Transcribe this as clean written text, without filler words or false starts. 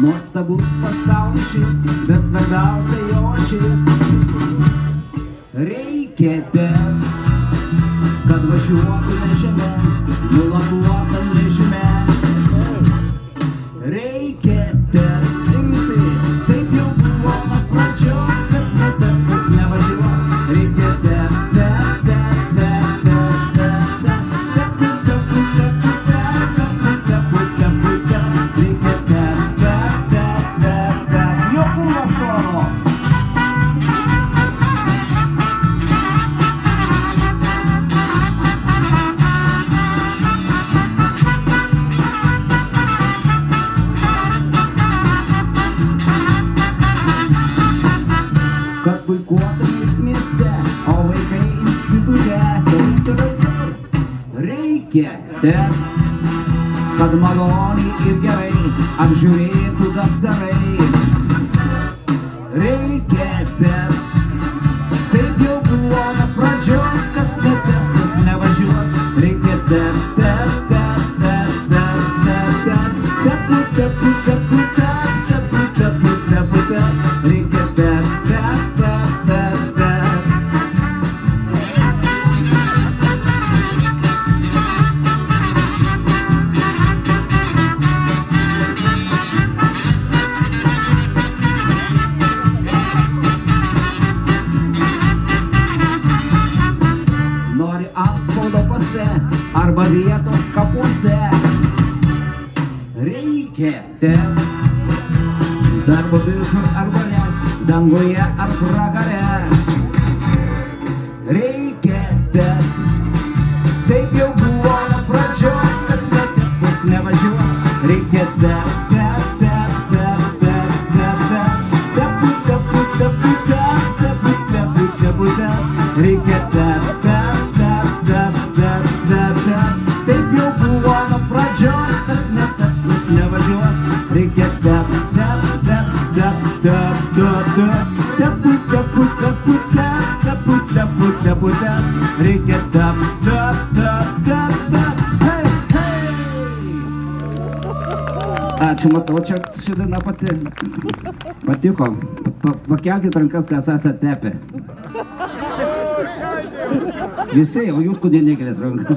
Nuostabus pasaulis šis, bet svarbiausia jo šis. Reikia ten, kad važiuotume žemė, nulakuotam režime. Reikia ten, ir visi, taip jau buvo nuo pradžios, kas netaps, tas nevažiuos. Reikia ten, kad puikuotumės mieste, o vaikai institute. Reikia ten, kad maloniai ir gerai apžiūrėtų daktarai. Reikia ten, taip jau buvo nuo pradžios, kas netaps, tas nevažiuos. Reikia ten, nori antspaudo pase arba vietos kapuose. Reikia ten, darbo biržų arba ne, danguje ar pragare. Reikia ten, taip jau buvo nuo pradžios, kas netaps, tas nevažiuos. Reikia ten, reikia ten, taip jau buvo nuo pradžios, kas netaps, tas nevažiuos. Reikia ten, reikia ten, ačiū, matau, čia ši daina patiko. Pakelkit rankas, kas esate tepę. Visi, o jūs kodėl nekeliat ranką?